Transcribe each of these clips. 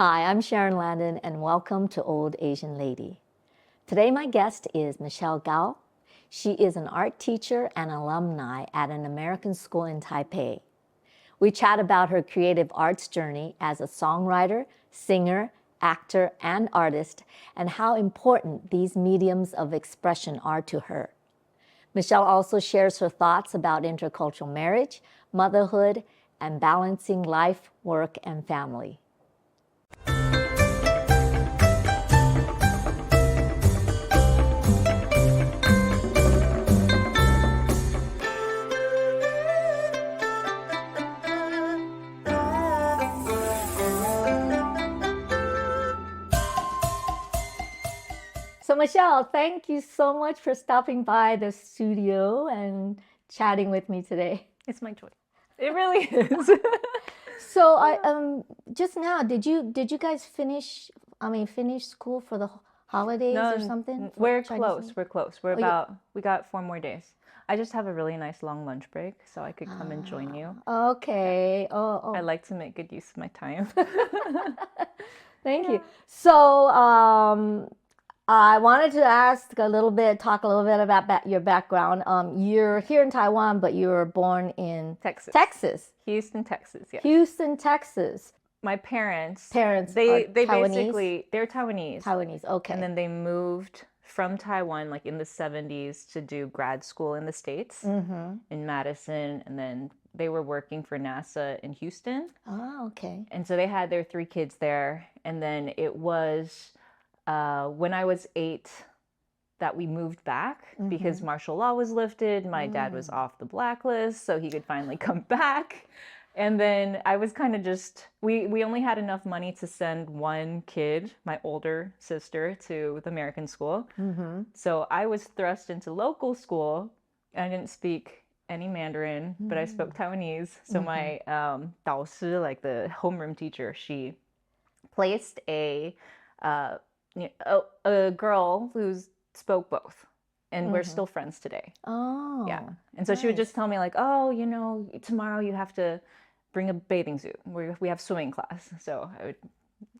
Hi, I'm Sharon Landon, and welcome to Old Asian Lady. Today, my guest is Michelle Gao. She is an art teacher and alumni at an American school in Taipei. We chat about her creative arts journey as a songwriter, singer, actor, and artist, and how important these mediums of expression are to her. Michelle also shares her thoughts about intercultural marriage, motherhood, and balancing life, work, and family. So Michelle, thank you so much for stopping by the studio and chatting with me today. It's my joy. It really is. So I just now, did you guys finish school for the holidays or something? We're Chinese close. New- We're close. We got 4 more days. I just have a really nice long lunch break, so I could come and join you. Okay. Oh, I like to make good use of my time. thank you. So I wanted to talk a little bit about your background. You're here in Taiwan, but you were born in Texas. Houston, Texas. Yeah. Houston, Texas. My parents. They Taiwanese? Basically they're Taiwanese. Taiwanese, okay. And then they moved from Taiwan like in the 70s to do grad school in the States in Madison, and then they were working for NASA in Houston. Oh, okay. And so they had their 3 kids there, and then it was when I was 8 that we moved back because martial law was lifted. My dad was off the blacklist, so he could finally come back. And then I was kind of just, we only had enough money to send one kid, my older sister, to the American school. So I was thrust into local school. I didn't speak any Mandarin, but I spoke Taiwanese. So my 导师, like the homeroom teacher, she placed a girl who spoke both, and we're still friends today. Oh, yeah. And so she would just tell me like, oh, tomorrow you have to bring a bathing suit. We have swimming class. So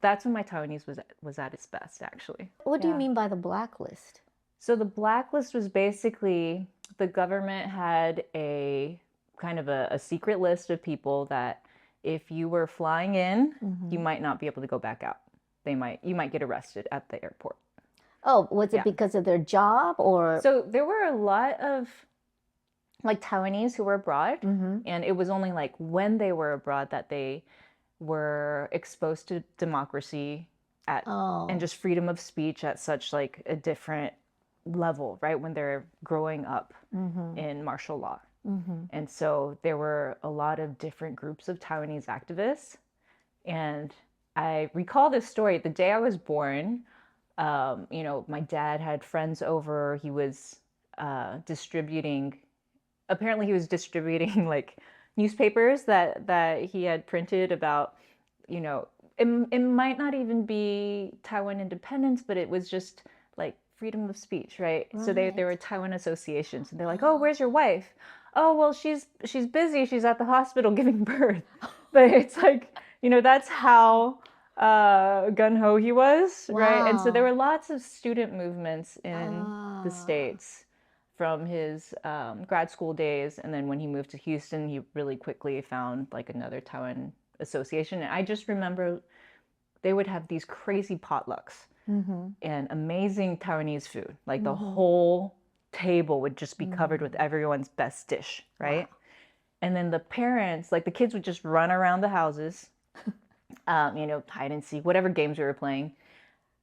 that's when my Taiwanese was at its best, actually. What do you mean by the blacklist? So the blacklist was basically the government had a kind of a secret list of people that if you were flying in, you might not be able to go back out. You might get arrested at the airport. Oh, was it because of their job or? So there were a lot of like Taiwanese who were abroad, and it was only like when they were abroad that they were exposed to democracy and just freedom of speech at such like a different level, right? When they're growing up in martial law. And so there were a lot of different groups of Taiwanese activists. And I recall this story. The day I was born, my dad had friends over. He was apparently he was distributing like newspapers that he had printed about, it might not even be Taiwan independence, but it was just like freedom of speech, right? So there were Taiwan associations, and they're like, oh, where's your wife? Oh, well, she's busy. She's at the hospital giving birth. But it's like, that's how gung-ho he was, right? And so there were lots of student movements in the States from his grad school days. And then when he moved to Houston, he really quickly found like another Taiwan association. And I just remember they would have these crazy potlucks and amazing Taiwanese food. Like the whole table would just be covered with everyone's best dish, right? Wow. And then the parents, like the kids would just run around the houses, hide and seek, whatever games we were playing.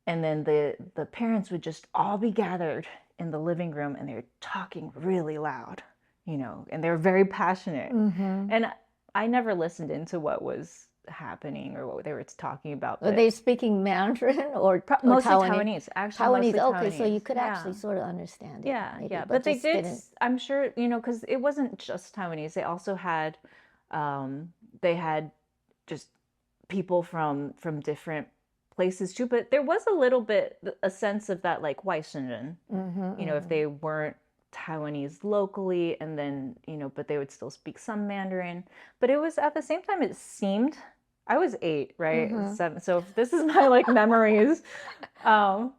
And then the parents would just all be gathered in the living room, and they were talking really loud, and they were very passionate. And I never listened into what was happening or what they were talking about. Are they speaking Mandarin or mostly Taiwanese? Actually, Taiwanese. Okay, Taiwanese. so you could actually sort of understand it. Yeah, maybe, yeah. But they did, didn't. I'm sure, because it wasn't just Taiwanese. They also had, just people from different places too. But there was a little bit, a sense of that, like, 外省人, if they weren't Taiwanese locally, and then, but they would still speak some Mandarin. But it was, at the same time, it seemed I was 8, right? 7. So if this is my like memories, um,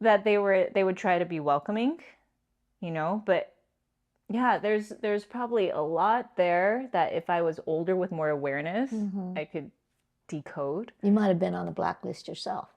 that they would try to be welcoming, but yeah, there's probably a lot there that if I was older with more awareness, I could decode. You might have been on the blacklist yourself.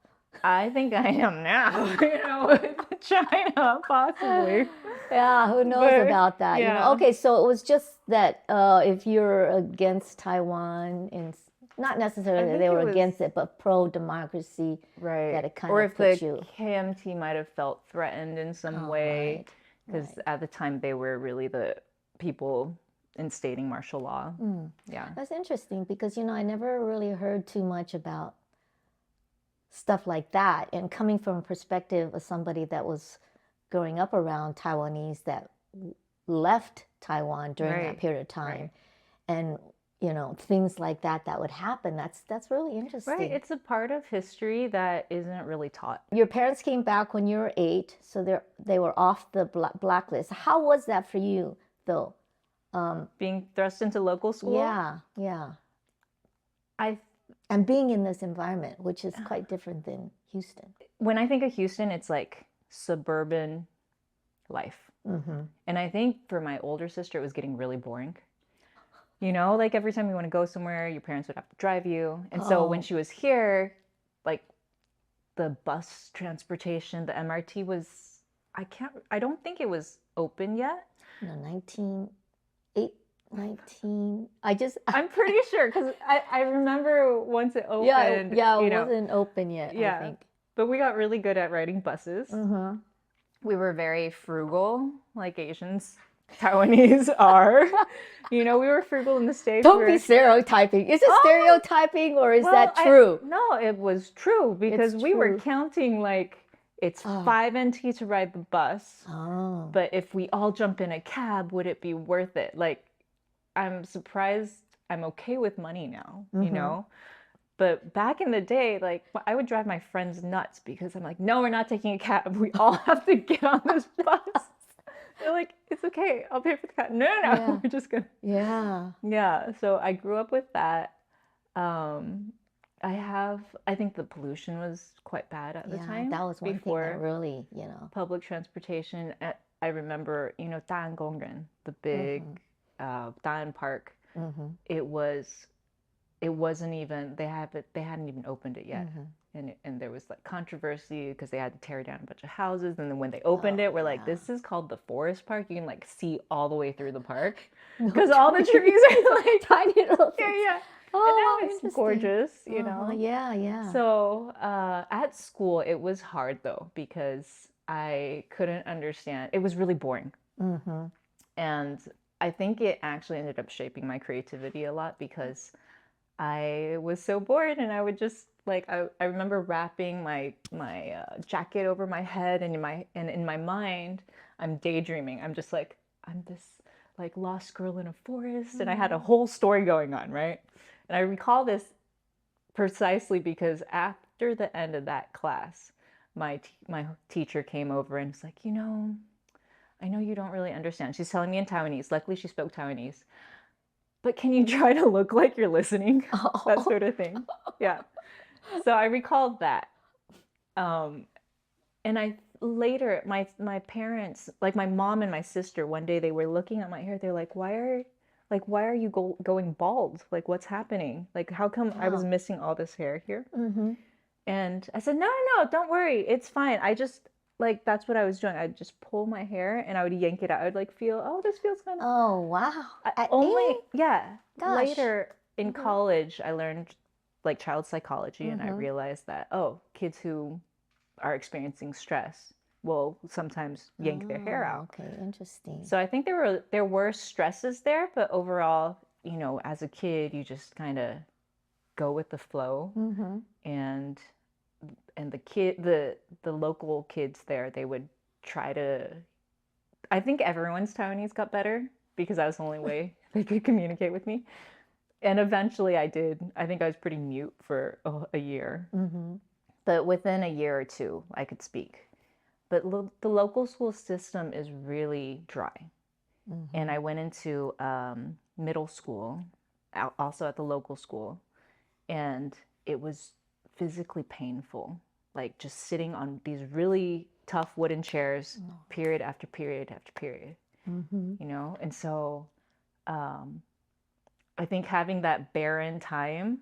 I think I am now, with China, possibly. Yeah, who knows But about that? yeah, Okay, so it was just that if you're against Taiwan, and not I necessarily that think they it were was against it, but pro-democracy, that right. it kind Or of if the put you. KMT might have felt threatened in some Oh, way, right, because right. at the time they were really the people instating martial law. Yeah. That's interesting because, I never really heard too much about stuff like that. And coming from a perspective of somebody that was growing up around Taiwanese that left Taiwan during that Right. period of time, Right. and things like that would happen. That's really Right. interesting. It's a part of history that isn't really taught. Your parents came back when you were 8, so they were off the blacklist. How was that for you, though? Being thrust into local school, Yeah, yeah. I And being in this environment, which is quite different than Houston. when I think of Houston, it's like suburban life. And I think for my older sister, it was getting really boring. Like every time you want to go somewhere, your parents would have to drive you. And so when Oh, she was here, like the bus transportation, the MRT was, I don't think it was open yet. 19, I'm pretty sure because I remember once it yeah, opened, yeah, it wasn't open yet, I yeah. think. But we got really good at riding buses. We were very frugal, like Asians, Taiwanese are. We were frugal in the States. Don't be stereotyping. Is it stereotyping or is that true? No, it was true because we were true. counting like it's 5 NT to ride the bus. Oh, But if we all jump in a cab, would it be worth it? Like, I'm surprised I'm okay with money now. But back in the day, like I would drive my friends nuts because I'm like, no, we're not taking a cab. We all have to get on this bus. They're like, it's okay. I'll pay for the cab. No, yeah, we're just gonna. yeah, Yeah. So I grew up with that. Um, I think the pollution was quite bad at the yeah. time. That was one thing that Before really, public transportation. I remember, Daan Gongren, the big Daan Park. It was it wasn't even they hadn't even opened it yet, and there was like controversy because they had to tear down a bunch of houses, and then when they opened it, we're like, this is called the forest park. You can like see all the way through the park because all the trees are like tiny little things. yeah. Oh, And now it's interesting. gorgeous. Yeah, yeah. So at school it was hard though because I couldn't understand. It was really boring, and I think it actually ended up shaping my creativity a lot because I was so bored and I would just like I remember wrapping my jacket over my head and in my mind I'm daydreaming. I'm just like I'm this like lost girl in a forest and I had a whole story going on, right? And I recall this precisely because after the end of that class, my teacher came over and was like, I know you don't really understand. She's telling me in Taiwanese. Luckily, she spoke Taiwanese. But can you try to look like you're listening? That sort of thing. Yeah. So I recalled that. And I later, my parents, like my mom and my sister, one day they were looking at my hair. They're like, why are you going bald? Like, what's happening? Like, how come I was missing all this hair here? And I said, no, don't worry. It's fine. I just, like, that's what I was doing. I'd just pull my hair and I would yank it out. I'd like feel, oh, this feels kind of. Oh, wow. Yeah. Gosh. Later in college, I learned like child psychology and I realized that, kids who are experiencing stress will sometimes yank their hair out. Okay, interesting. So I think there were stresses there, but overall, as a kid, you just kind of go with the flow. And the local kids there, they would try to. I think everyone's Taiwanese got better because that was the only way they could communicate with me. And eventually, I did. I think I was pretty mute for a year. But within a year or two, I could speak. But the local school system is really dry. And I went into middle school, also at the local school. and it was physically painful, like just sitting on these really tough wooden chairs, period after period after period, you know? And so I think having that barren time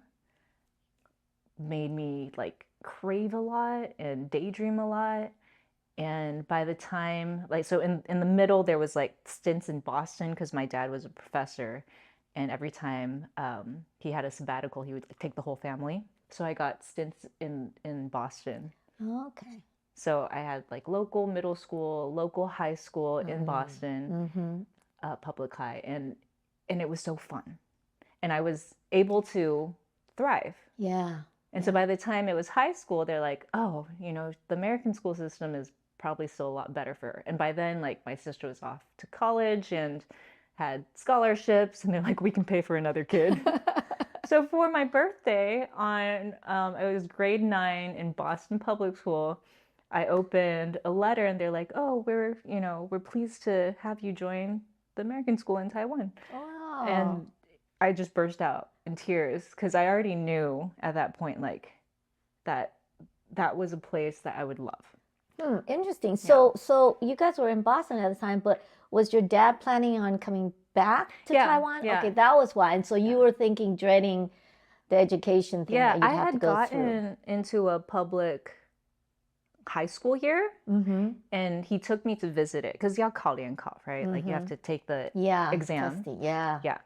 made me like crave a lot and daydream a lot. And by the time, like, so in the middle, there was like stints in Boston because my dad was a professor. And every time he had a sabbatical, he would like, take the whole family. So I got stints in Boston. Okay. So I had like local middle school, local high school in Boston, public high. And it was so fun. And I was able to thrive. Yeah. And so by the time it was high school, they're like, oh, you know, the American school system is probably still a lot better for her. And by then, like, my sister was off to college and had scholarships, and they're like, we can pay for another kid. So for my birthday on, it was grade 9 in Boston Public School, I opened a letter and they're like, oh, we're pleased to have you join the American school in Taiwan. Wow. And I just burst out in tears because I already knew at that point, like, that was a place that I would love. Interesting. So you guys were in Boston at the time, but was your dad planning on coming back to Taiwan? Yeah. Okay, that was why. And so you were thinking, dreading the education thing that you'd I have to had go through. gotten into a public high school here, and he took me to visit it because y'all call and cough, right? Like you have to take the exam. Testing. Yeah. Yeah.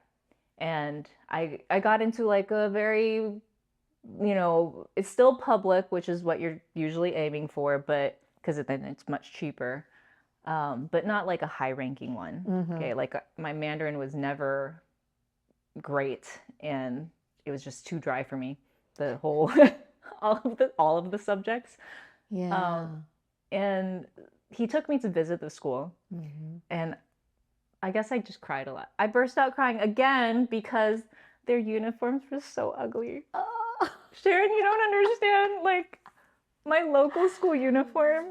And I got into like a very, you know, it's still public, which is what you're usually aiming for, but because then it's much cheaper, but not like a high-ranking one. Okay, like my Mandarin was never great, and it was just too dry for me. The whole, all of the subjects. Yeah. And he took me to visit the school, and I guess I just cried a lot. I burst out crying again because their uniforms were so ugly. Oh. Sharon, you don't understand. Like, my local school uniform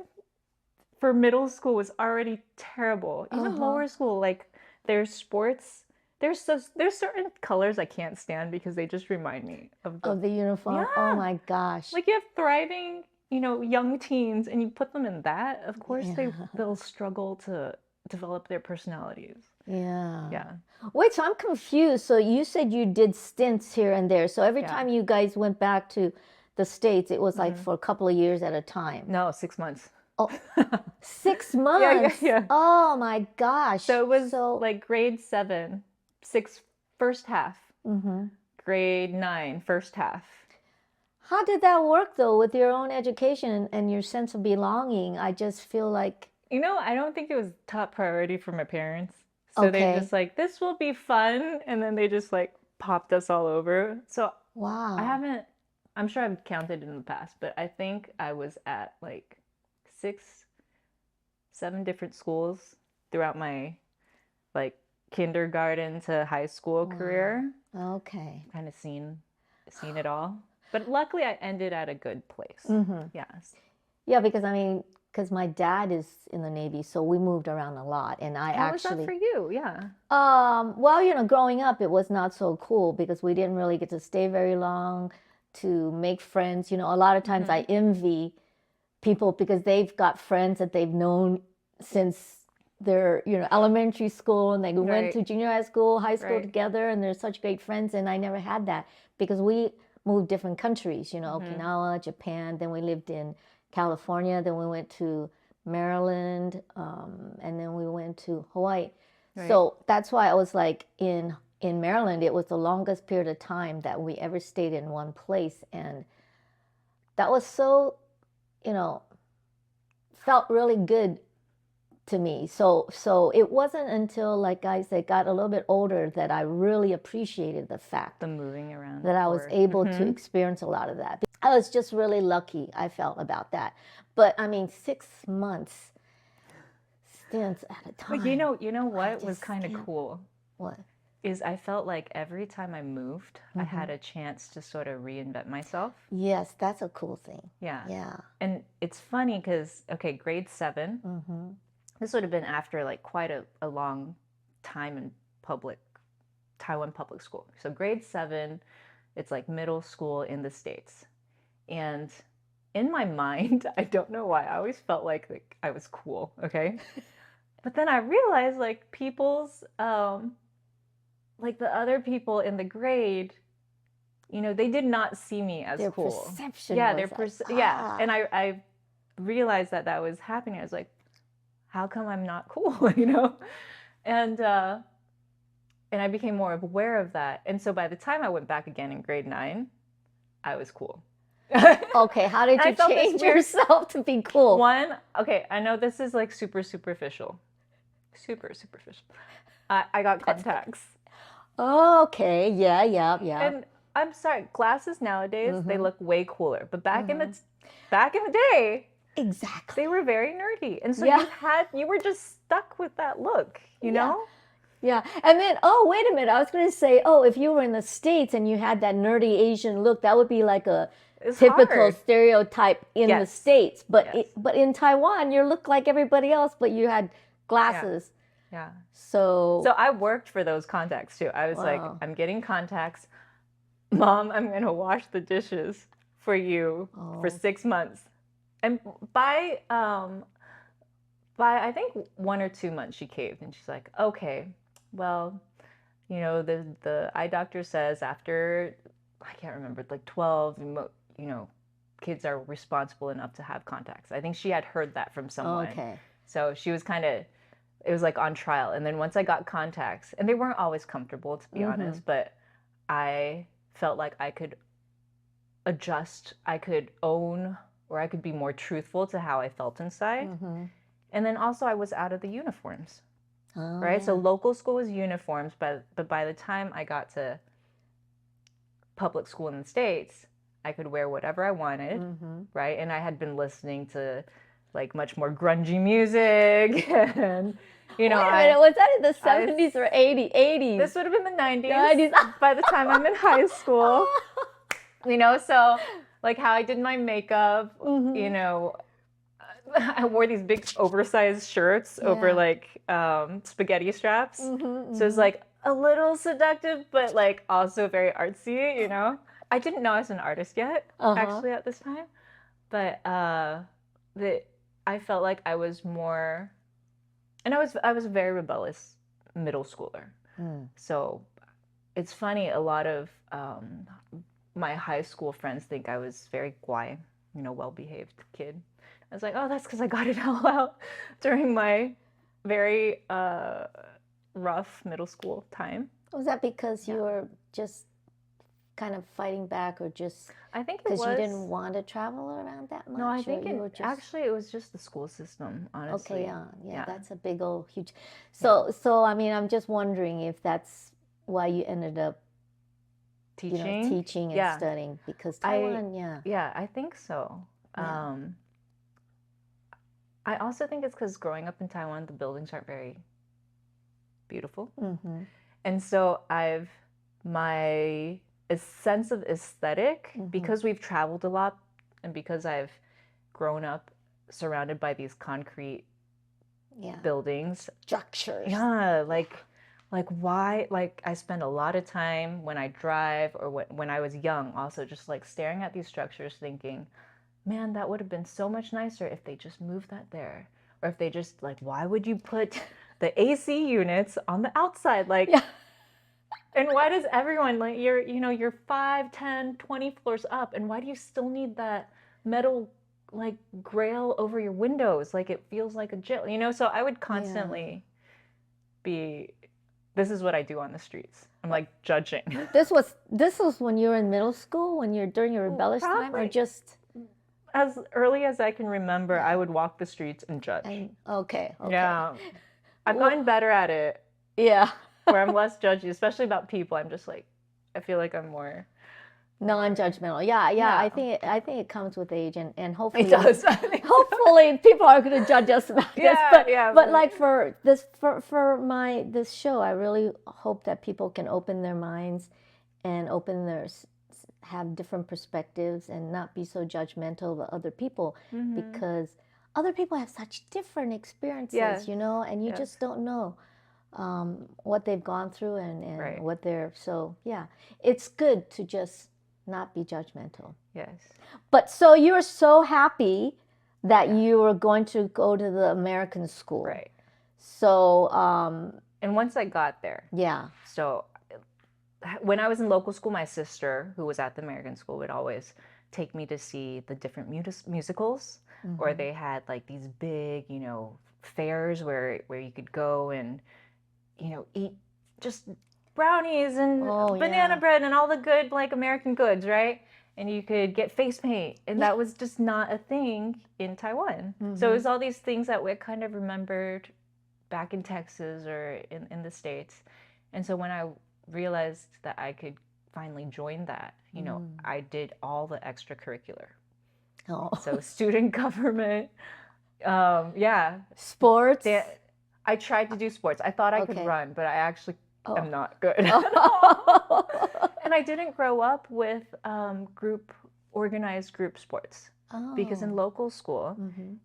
for middle school was already terrible. Even lower school, like, their sports, there's certain colors I can't stand because they just remind me of the uniform. Yeah. Oh my gosh. Like, you have thriving, you know, young teens, and you put them in that, of course they'll struggle to develop their personalities. Yeah. Yeah. Wait, so I'm confused. So you said you did stints here and there. So every time you guys went back to the States, it was like for a couple of years at a time. No, 6 months. Oh, 6 months. Yeah. Oh my gosh. So it was like grade 7, 6 first half. Grade 9 first half. How did that work though with your own education and your sense of belonging? I just feel like, you know, I don't think it was top priority for my parents. So they just like, this will be fun. And then they just like popped us all over. So wow. I'm sure I've counted in the past, but I think I was at like 6, 7 different schools throughout my like kindergarten to high school career. Okay. Kind of seen it all. But luckily I ended at a good place. Yes. Yeah, because I mean, because my dad is in the Navy, so we moved around a lot. And How was that for you? Yeah. Well, you know, growing up, it was not so cool because we didn't really get to stay very long to make friends. You know, a lot of times I envy people because they've got friends that they've known since their, you know, elementary school, and they went to junior high school together, and they're such great friends. And I never had that because we moved different countries, you know, Okinawa, Japan, then we lived in California, then we went to Maryland, and then we went to Hawaii. So that's why I was like in Maryland, it was the longest period of time that we ever stayed in one place. And that was so, you know, felt really good to me. So it wasn't until, like I said, got a little bit older that I really appreciated the fact The moving around. that I was able to experience a lot of that. I was just really lucky, I felt, about that. But I mean, 6 months stints at a time. But you know what was kind of cool? What? Is I felt like every time I moved, I had a chance to sort of reinvent myself. Yes, that's a cool thing. Yeah. Yeah. And it's funny because, okay, grade 7, this would have been after like quite a long time in Taiwan public school. So grade 7, It's like middle school in the States. And in my mind, I don't know why, I always felt like I was cool, okay? But then I realized like like the other people in the grade, they did not see me as Their cool. perception Yeah, was like, yeah. And I realized that was happening. I was like, how come I'm not cool, And I became more aware of that. And so by the time I went back again in grade 9, I was cool. Okay, how did you change yourself to be cool? One, okay, I know this is like super superficial. Super superficial. I got contacts. Okay, yeah. And I'm sorry, glasses nowadays, they look way cooler. But back in the day, exactly, they were very nerdy. And so you were just stuck with that look, you know? Yeah. And then, oh, wait a minute. I was going to say, oh, if you were in the States and you had that nerdy Asian look, that would be like a typical stereotype in the States. But but in Taiwan, you look like everybody else, but you had glasses. Yeah. So I worked for those contacts too. I was like, I'm getting contacts. Mom, I'm going to wash the dishes for you for 6 months. And by I think 1 or 2 months she caved, and she's like, okay, well, the eye doctor says after, I can't remember, like 12, kids are responsible enough to have contacts. I think she had heard that from someone. Okay. So she was it was like on trial. And then once I got contacts, and they weren't always comfortable, to be honest, but I felt like I could adjust, I could own, or I could be more truthful to how I felt inside. And then also I was out of the uniforms. Right? Yeah. So local school was uniforms, but by the time I got to public school in the States, I could wear whatever I wanted, right? And I had been listening to like much more grungy music and Wait a minute, was that in the 70s or 80s? This would have been the 90s. By the time I'm in high school. So like how I did my makeup, I wore these big oversized shirts over like spaghetti straps. So it's like a little seductive, but like also very artsy, I didn't know I was an artist yet, actually, at this time. But I felt like I was more, and I was a very rebellious middle schooler. So it's funny, a lot of my high school friends think I was very guai, well-behaved kid. I was like, oh, that's because I got it all out during my very rough middle school time. Was that because you were just kind of fighting back, or just I think because you didn't want to travel around that much? No, I think actually it was just the school system, honestly. Okay, yeah, that's a big old huge. So I mean, I'm just wondering if that's why you ended up teaching and studying, because Taiwan, yeah, I think so. Yeah. I also think it's because growing up in Taiwan, the buildings aren't very beautiful. And so my sense of aesthetic, because we've traveled a lot and because I've grown up surrounded by these concrete buildings. Structures. Yeah, like why, like I spend a lot of time when I drive, or when I was young also, just like staring at these structures thinking, man, that would have been so much nicer if they just moved that there. Or if they just, like, why would you put the AC units on the outside? Like, and why does everyone, like, you're 5, 10, 20 floors up, and why do you still need that metal, like, grail over your windows? Like, it feels like a jail, So I would constantly this is what I do on the streets. I'm like judging. This was when you were in middle school, during your rebellious time, or just... As early as I can remember, I would walk the streets and judge. Okay. Yeah. I've gotten better at it. Yeah. Where I'm less judgy, especially about people. I'm just like, I feel like I'm more non-judgmental. Yeah. I think it comes with age, and hopefully it does. Hopefully people are going to judge us about this. But like for this show, I really hope that people can open their minds and have different perspectives and not be so judgmental of other people, because other people have such different experiences, and you just don't know. what they've gone through and Right. what they're, so yeah, it's good to just not be judgmental. Yes. But so you were so happy that you were going to go to the American school. Right. So, And once I got there, yeah. so when I was in local school, my sister, who was at the American school, would always take me to see the different musicals, or they had like these big, fairs where you could go and, eat just brownies and banana bread and all the good like American goods, right? And you could get face paint, and that was just not a thing in Taiwan. So it was all these things that we kind of remembered back in Texas or in the States. And so when I realized that I could finally join that, I did all the extracurricular. Oh. So student government, yeah. Sports? I tried to do sports. I thought I could run, but I actually am not good at all. And I didn't grow up with organized group sports. Because in local school,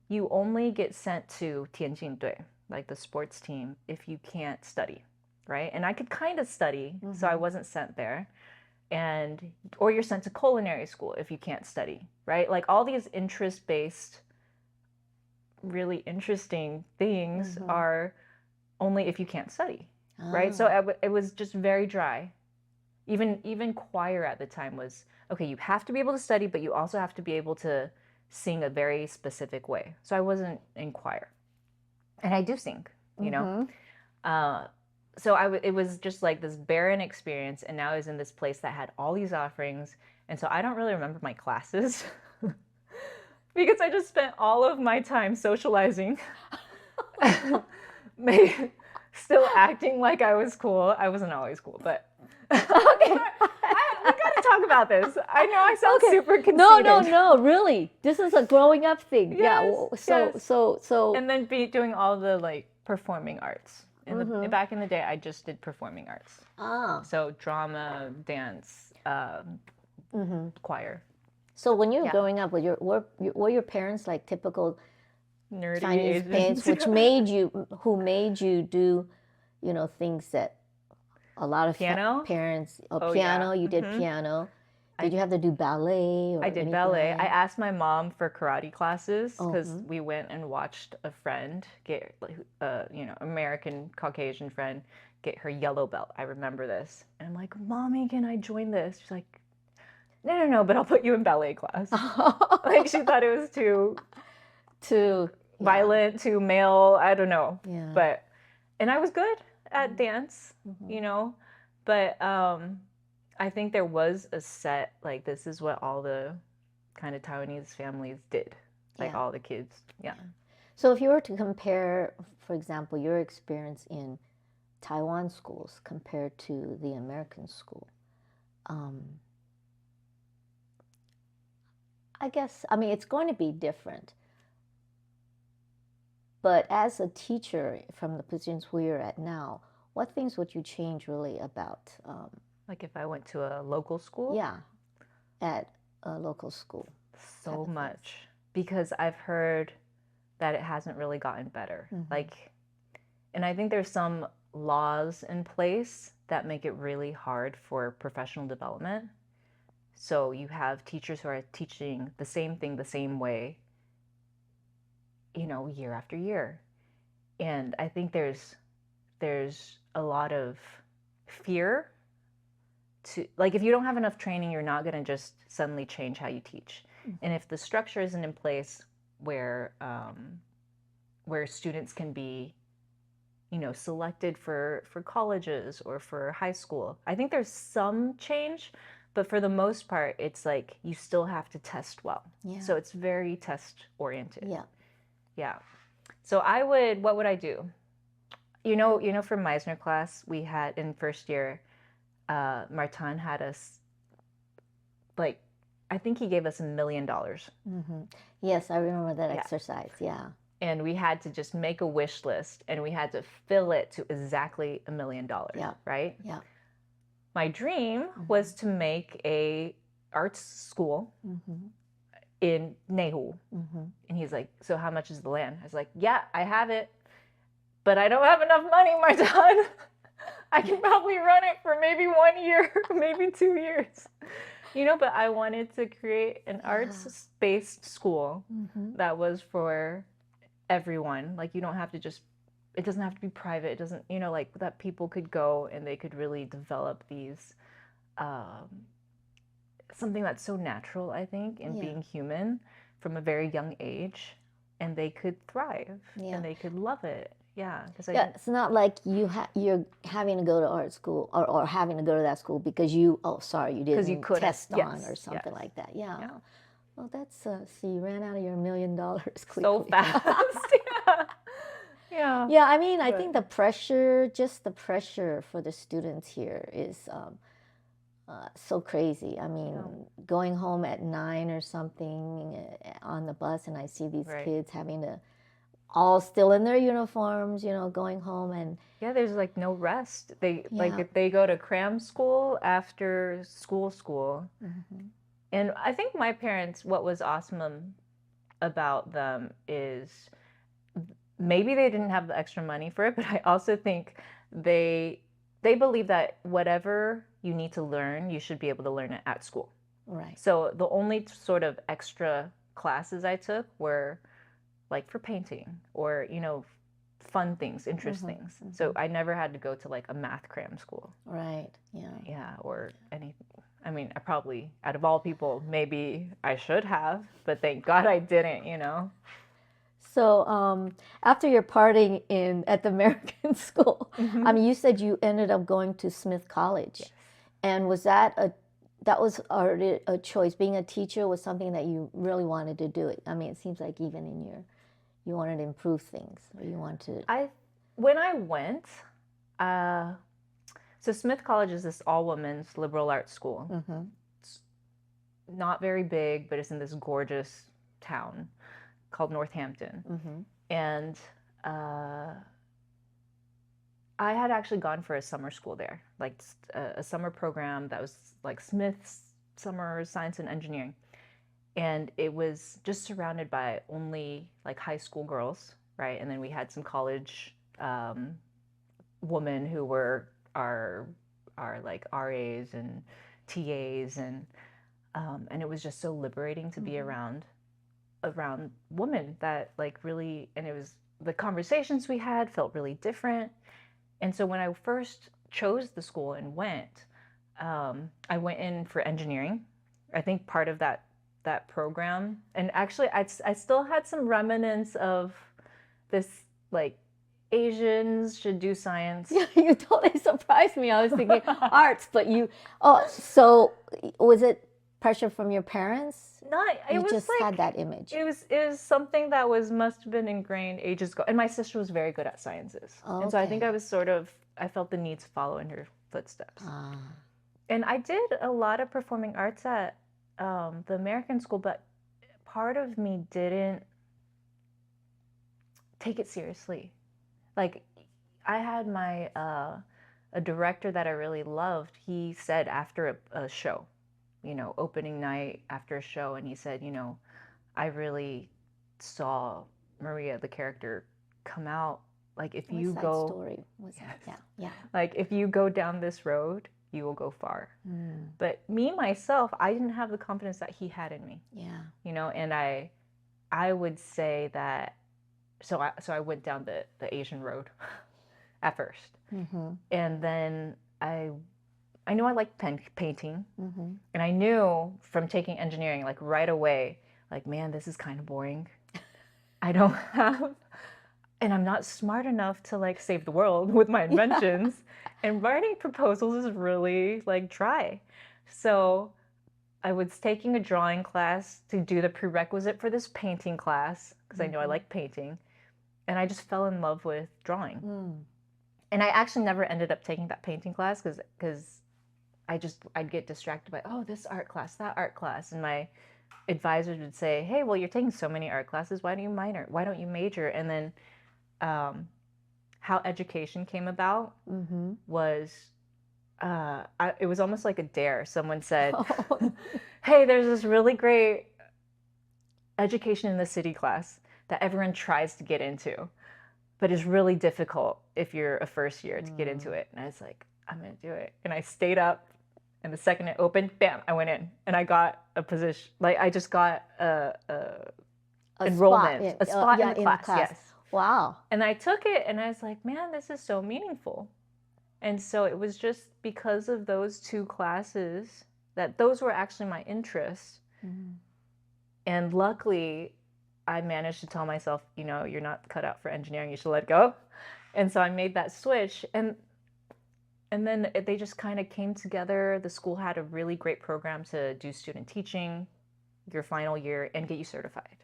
you only get sent to Tianjin Dui, like the sports team, if you can't study, right? And I could kind of study, so I wasn't sent there. Or you're sent to culinary school if you can't study, right? Like all these interest-based, really interesting things are only if you can't study, right? So it was just very dry. Even choir at the time was, okay, you have to be able to study, but you also have to be able to sing a very specific way. So I wasn't in choir. And I do sing, So it was just like this barren experience, and now I was in this place that had all these offerings, and so I don't really remember my classes because I just spent all of my time socializing, still acting like I was cool. I wasn't always cool, but okay. We gotta talk about this. I know I sound super conceited. No, really. This is a growing up thing. Yes, So. And then doing all the like performing arts. Back in the day, I just did performing arts. So drama, dance, choir. So when you were growing up, were your parents like typical nerdy Chinese Asians, parents, who made you do, things that a lot of parents, piano, you did piano. Did you have to do ballet or I did ballet. I asked my mom for karate classes because we went and watched a friend get, American Caucasian friend get her yellow belt. I remember this. And I'm like, Mommy, can I join this? She's like, no, but I'll put you in ballet class. Like she thought it was too violent, too male. I don't know. Yeah. And I was good at dance, but I think there was a set, like this is what all the kind of Taiwanese families did, like all the kids. Yeah. So if you were to compare, for example, your experience in Taiwan schools compared to the American school, I guess, it's going to be different. But as a teacher from the positions where you're at now, what things would you change really about? Like if I went to a local school? Yeah, at a local school. So much. Because I've heard that it hasn't really gotten better. And I think there's some laws in place that make it really hard for professional development. So you have teachers who are teaching the same thing the same way, year after year. And I think there's a lot of fear like if you don't have enough training, you're not going to just suddenly change how you teach. And if the structure isn't in place where students can be, selected for colleges or for high school, I think there's some change, but for the most part, it's like you still have to test well. Yeah. So it's very test oriented. Yeah. Yeah. So what would I do? For Meisner class, we had in first year, Martin had us, like, I think he gave us $1 million. Yes, I remember that exercise, yeah. And we had to just make a wish list, and we had to fill it to exactly $1 million, right? Yeah. My dream was to make a arts school in Nehu. And he's like, so how much is the land? I was like, yeah, I have it. but I don't have enough money, Martin. I can probably run it for maybe 1 year, maybe 2 years. But I wanted to create an arts-based school that was for everyone. Like, you don't have to just, it doesn't have to be private. It doesn't, like that people could go and they could really develop these, something that's so natural, I think, in being human from a very young age, and they could thrive and they could love it. Yeah, because it's not like you're having to go to art school or having to go to that school because you didn't test on or something like that. Yeah. Well, that's so you ran out of your $1 million quickly. So fast. Yeah. Yeah, I mean, I think the pressure for the students here is so crazy. I mean, going home at 9 or something on the bus, and I see these kids having to all still in their uniforms, going home, and there's like no rest. They like if they go to cram school after school. And I think my parents, what was awesome about them is maybe they didn't have the extra money for it, but I also think they believe that whatever you need to learn, you should be able to learn it at school. Right. So the only sort of extra classes I took were like for painting or, fun things, interest things. So I never had to go to like a math cram school. Right. Yeah. Yeah. Or anything. I mean, I probably, out of all people, maybe I should have, but thank God I didn't. So after your partying at the American school, I mean, you said you ended up going to Smith College. Yes. And was that was already a choice? Being a teacher was something that you really wanted to do. I mean, it seems like even in you wanted to improve things, or you wanted to... When I went, so Smith College is this all-women's liberal arts school. It's not very big, but it's in this gorgeous town called Northampton. And I had actually gone for a summer school there, like a summer program that was like Smith's Summer Science and Engineering. And it was just surrounded by only like high school girls, right? And then we had some college women who were our like RAs and TAs, and it was just so liberating to be around women that like really, and it was, the conversations we had felt really different. And so when I first chose the school and went, I went in for engineering. I think part of that program, and actually I still had some remnants of this, like, Asians should do science. Yeah, you totally surprised me. I was thinking arts, but so was it pressure from your parents? It was just like, had that image. It was something that must have been ingrained ages ago. And my sister was very good at sciences. Okay. And so I think I felt the need to follow in her footsteps. And I did a lot of performing arts at the American school, but part of me didn't take it seriously. Like, I had a director that I really loved. He said after a show, opening night after a show, and he said, I really saw Maria, the character, come out. Like, if you go... story was that? Yeah. Like, if you go down this road, you will go far. But me, myself, I didn't have the confidence that he had in me. Yeah. And I would say that, so I went down the Asian road at first. And then I knew I liked painting. And I knew from taking engineering, like right away, like, man, this is kind of boring. I don't have, and I'm not smart enough to like save the world with my inventions. And writing proposals is really like dry. So I was taking a drawing class to do the prerequisite for this painting class, because I know I like painting. And I just fell in love with drawing. And I actually never ended up taking that painting class because I'd get distracted by, oh, this art class, that art class. And my advisors would say, hey, well, you're taking so many art classes. Why don't you minor? Why don't you major? And then how education came about was, it was almost like a dare. Someone said, hey, there's this really great education in the city class that everyone tries to get into. but it's really difficult if you're a first year to get into it. And I was like, I'm going to do it. And I stayed up, and the second it opened, bam, I went in, and I got a position. Like, I just got a enrollment, a spot in the class. Yes. Wow. And I took it, and I was like, man, this is so meaningful. And so it was just because of those 2 classes that those were actually my interests. And luckily, I managed to tell myself, you know, you're not cut out for engineering, you should let it go. And so I made that switch. And then they just kind of came together. The school had a really great program to do student teaching your final year and get you certified.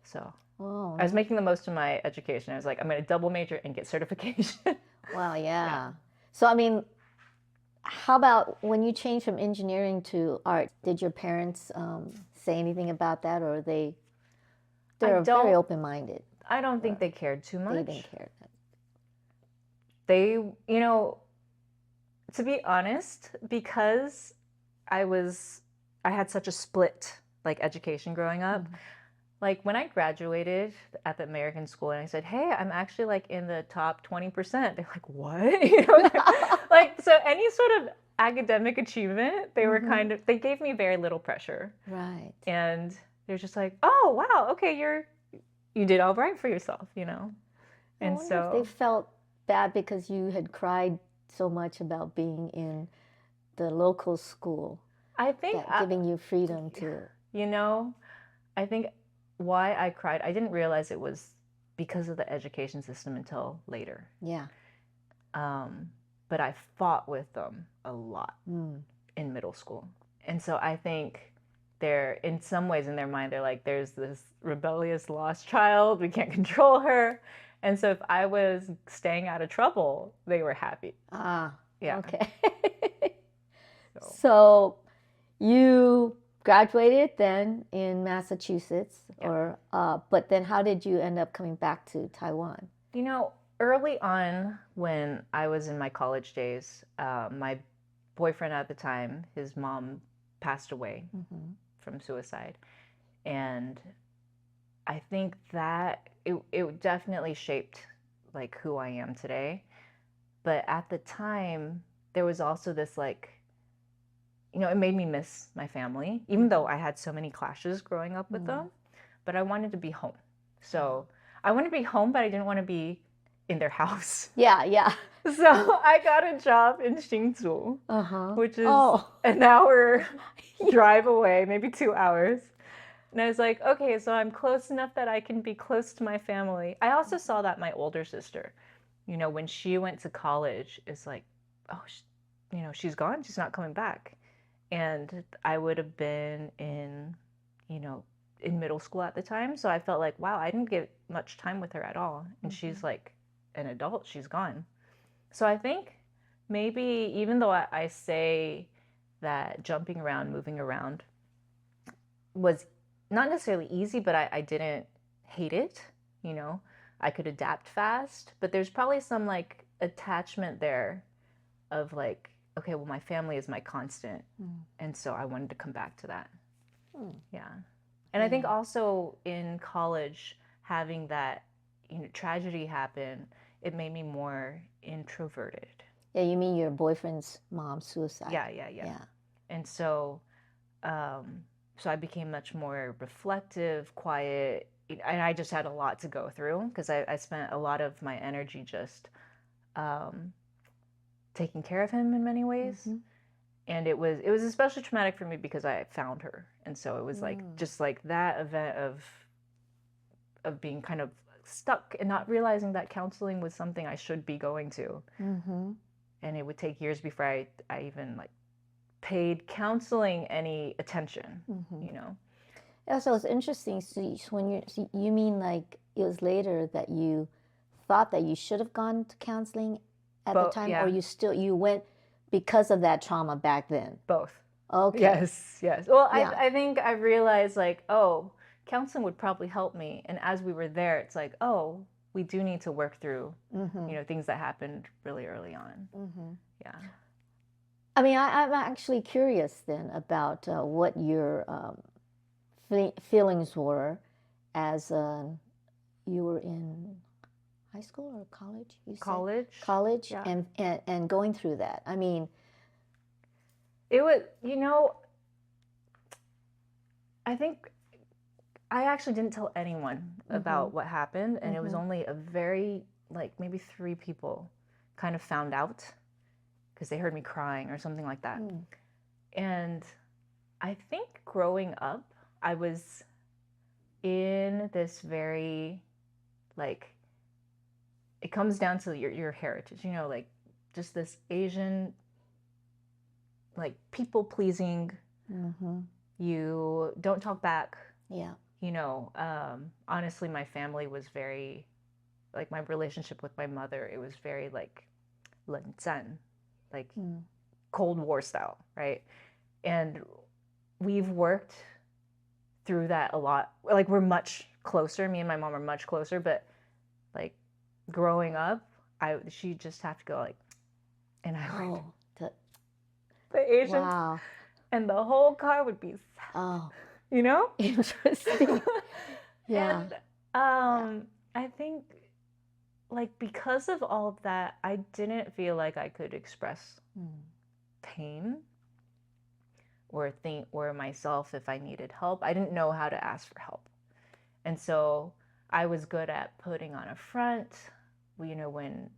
So I was making the most of my education. I was like, I'm going to double major and get certification. Wow, yeah. So, I mean, how about when you changed from engineering to art, did your parents say anything about that, or they're very open-minded? I don't think they cared too much. They didn't care. They, you know, to be honest, because I had such a split, like, education growing up, like, when I graduated at the American school and I said, hey, I'm actually, like, in the top 20%, they're like, what? You know, like, so any sort of academic achievement, they were they gave me very little pressure. Right. And they're just like, oh, wow, okay, you did all right for yourself, you know? And so they felt bad because you had cried so much about being in the local school. I think giving you freedom to, you know, I think why I cried, I didn't realize it was because of the education system until later. Yeah. But I fought with them a lot in middle school. And so I think they're, in some ways in their mind, they're like, there's this rebellious lost child, we can't control her. And so if I was staying out of trouble, they were happy. Ah, yeah. Okay. So you graduated then in Massachusetts, but then how did you end up coming back to Taiwan? You know, early on when I was in my college days, my boyfriend at the time, his mom passed away from suicide. And I think that it definitely shaped, like, who I am today. But at the time, there was also this, like, you know, it made me miss my family, even though I had so many clashes growing up with them. But I wanted to be home. So I wanted to be home, but I didn't want to be in their house. Yeah, yeah. So I got a job in Hsinchu, which is an hour drive away, maybe 2 hours. And I was like, okay, so I'm close enough that I can be close to my family. I also saw that my older sister, you know, when she went to college, it's like, oh, you know, she's gone. She's not coming back. And I would have been in, you know, in middle school at the time. So I felt like, wow, I didn't get much time with her at all. And she's like an adult, she's gone. So I think maybe, even though I say that jumping around, moving around was not necessarily easy, but I didn't hate it, you know. I could adapt fast, but there's probably some, like, attachment there of, like, okay, well, my family is my constant. And so I wanted to come back to that. Yeah. And I think also in college, having that, you know, tragedy happen, it made me more introverted. Yeah, you mean your boyfriend's mom's suicide? Yeah. And so, so I became much more reflective, quiet, and I just had a lot to go through because I spent a lot of my energy just taking care of him in many ways. And it was especially traumatic for me because I found her. And so it was like, just like that event of being kind of stuck and not realizing that counseling was something I should be going to. And it would take years before I even, like, paid counseling any attention, you know? Yeah, so it's interesting. So when you mean, like, it was later that you thought that you should have gone to counseling at the time, or you went because of that trauma back then? Both. Okay. Yes. Well, I think I realized, like, oh, counseling would probably help me. And as we were there, it's like, oh, we do need to work through, you know, things that happened really early on. Yeah. I mean, I'm actually curious then about what your feelings were as you were in high school or college, you said? College. College, Yeah. and going through that. I mean, It was, I think I actually didn't tell anyone about what happened, and it was only a very, like, maybe 3 people kind of found out because they heard me crying or something like that. And I think growing up, I was in this very, like, it comes down to your heritage, like, just this Asian, like, people pleasing. You don't talk back. yeah. Honestly, my family was very, like, my relationship with my mother, it was very, like, 冷战, like Cold War style, right? And we've worked through that a lot. Like, we're much closer. Me and my mom are much closer, but, like, growing up, she just have to go, like, and I would, the Asian, wow. and the whole car would be, Oh, interesting. yeah. And I think, like, because of all of that, I didn't feel like I could express pain or myself if I needed help. I didn't know how to ask for help. And so I was good at putting on a front, when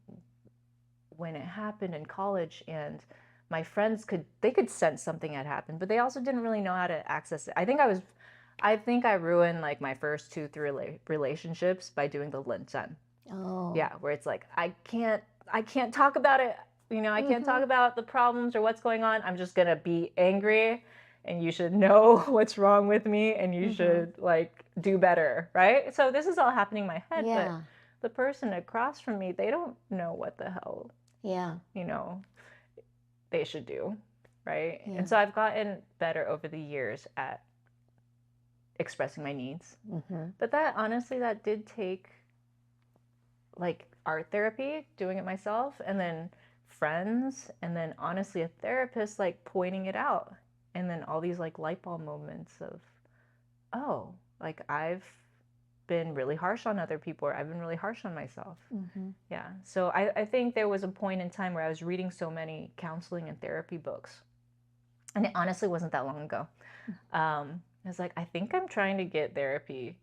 it happened in college, and my friends could sense something had happened, but they also didn't really know how to access it. I think I ruined, like, my first 2-3 relationships by doing the 冷战. Oh. Yeah, where it's like, I can't talk about it. I can't talk about the problems or what's going on. I'm just gonna be angry, and you should know what's wrong with me, and you should, like, do better, right? So this is all happening in my head, but the person across from me, they don't know what the hell, they should do, right? And so I've gotten better over the years at expressing my needs. But that, honestly, that did take, like, art therapy, doing it myself, and then friends, and then, honestly, a therapist, like, pointing it out, and then all these, like, light bulb moments of, oh, like, I've been really harsh on other people, or I've been really harsh on myself. Yeah. So I think there was a point in time where I was reading so many counseling and therapy books, and it honestly wasn't that long ago. I was like, I think I'm trying to get therapy,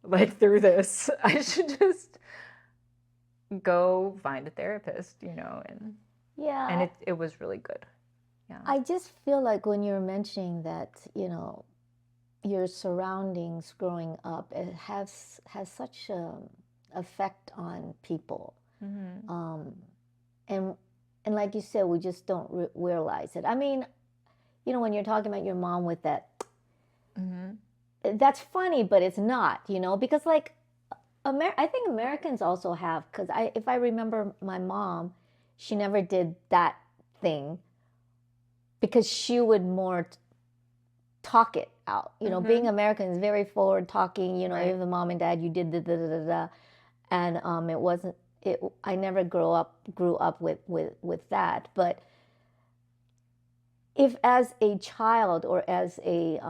like, through this. I should just go find a therapist, and it was really good. Yeah. I just feel like when you're mentioning that, your surroundings growing up, it has such a effect on people. And like you said, we just don't realize it. I mean, when you're talking about your mom with that, that's funny, but it's not, because, like, I think Americans also have, because if I remember my mom, she never did that thing because she would more talk it out. Being American is very forward talking, Right. even the mom and dad, you did da da da da, and it wasn't. I never grew up with that. But if as a child, or as a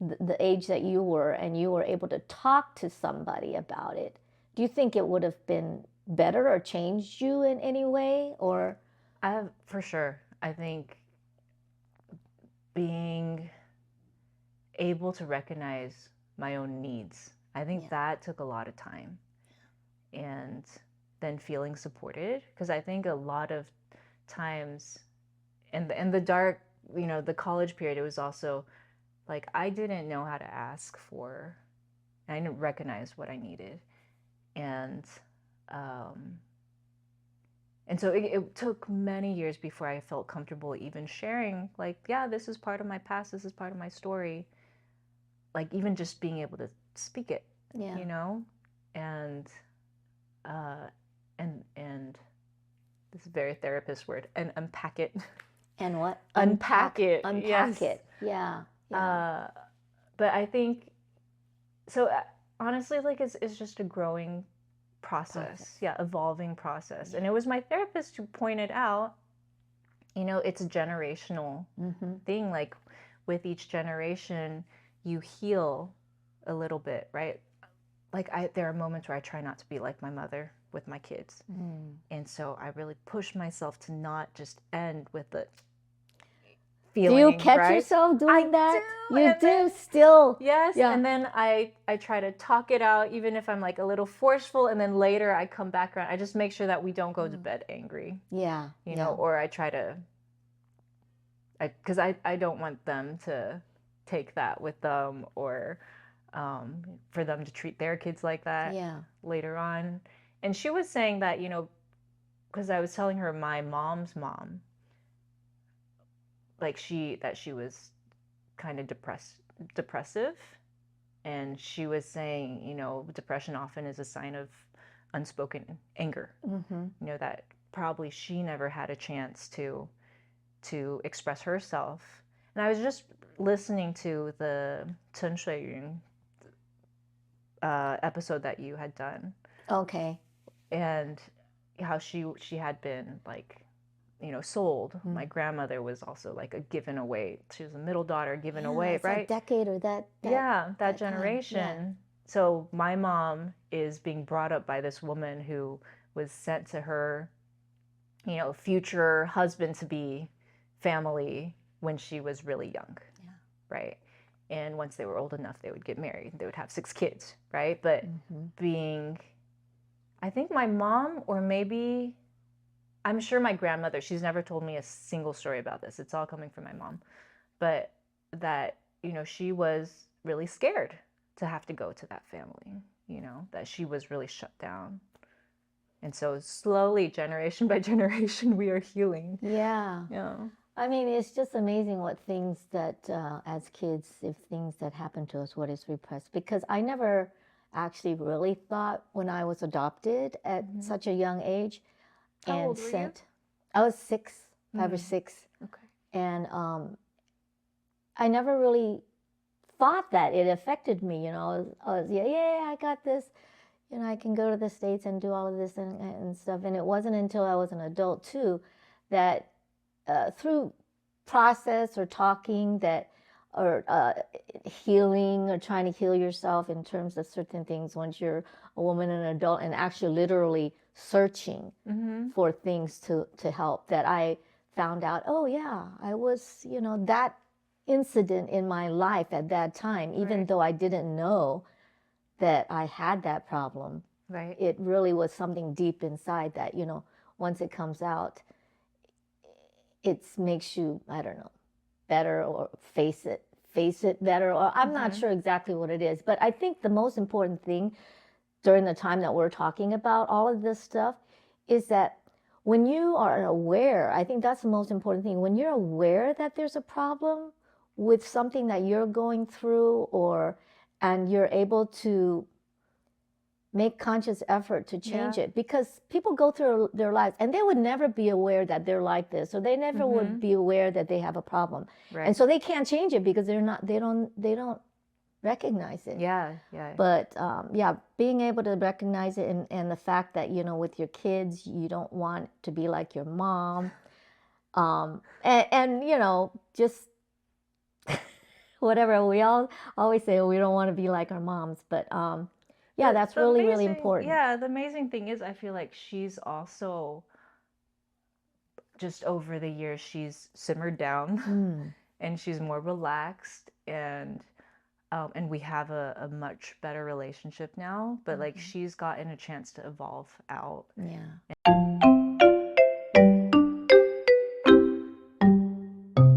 the age that you were, and you were able to talk to somebody about it, do you think it would have been better or changed you in any way? Or For sure. I think being able to recognize my own needs, I think that took a lot of time. And then feeling supported, because I think a lot of times in the dark, the college period, it was also like, I didn't know how to ask for, and I didn't recognize what I needed. And so it took many years before I felt comfortable even sharing, like, yeah, this is part of my past, this is part of my story. Like, even just being able to speak it, and this is a very therapist word, and unpack it. And what? Unpack it. Unpack it. Yeah. But I think, so honestly, like, it's just a growing process. Yeah, evolving process. And it was my therapist who pointed out, it's a generational thing. Like, with each generation, you heal a little bit, right? like there are moments where I try not to be like my mother with my kids. And so I really push myself to not just end with the Do you feeling, catch right? yourself doing that? do, You and do then still. yes, Yeah. and then I try to talk it out, even if I'm like a little forceful, and then later I come back around. I just make sure that we don't go to bed angry, Yeah. you know, or I try to, because I don't want them to take that with them, or for them to treat their kids like that Yeah. later on. And she was saying that, you know, because I was telling her my mom's mom, like she was kind of depressive, and she was saying, you know, depression often is a sign of unspoken anger. You know, that probably she never had a chance to express herself. And I was just listening to the Chen Shuiyun episode that you had done, Okay. and how she had been like, you know, sold. My grandmother was also like a given away. She was a middle daughter given away, It's right? that decade or that Yeah, that time. generation. Yeah. So my mom is being brought up by this woman who was sent to her, you know, future husband to be family when she was really young. Yeah. Right? And once they were old enough, they would get married. They would have 6 kids, right? But being, I think my mom, or maybe, I'm sure my grandmother, she's never told me a single story about this. It's all coming from my mom. But that, you know, she was really scared to have to go to that family, you know, that she was really shut down. And so slowly, generation by generation, we are healing. Yeah. Yeah. I mean, it's just amazing what things that, as kids, if things that happen to us, what is repressed. Because I never actually really thought when I was adopted at such a young age. How old were you? I was 6, 5 or 6. Okay. And I never really thought that it affected me. You know, I was yeah, I got this. You know, I can go to the States and do all of this and stuff. And it wasn't until I was an adult too that through process or talking that or healing or trying to heal yourself in terms of certain things once you're a woman and an adult and actually literally searching for things to help, that I found out, oh yeah, I was, you know, that incident in my life at that time, even though I didn't know that I had that problem. Right. It really was something deep inside that, you know, once it comes out, it makes you, I don't know, better, or face it better, or I'm not sure exactly what it is. But I think the most important thing during the time that we're talking about all of this stuff is that when you are aware, I think that's the most important thing. When you're aware that there's a problem with something that you're going through, and you're able to make conscious effort to change it, because people go through their lives and they would never be aware that they're like this, or they never would be aware that they have a problem, and so they can't change it because they don't recognize it. Yeah. But yeah, being able to recognize it, and the fact that, you know, with your kids, you don't want to be like your mom, and you know, just whatever, we all always say we don't want to be like our moms, but yeah, that's really, really important. Yeah, the amazing thing is I feel like she's also, just over the years, she's simmered down and she's more relaxed, and we have a much better relationship now, but like she's gotten a chance to evolve out. Yeah.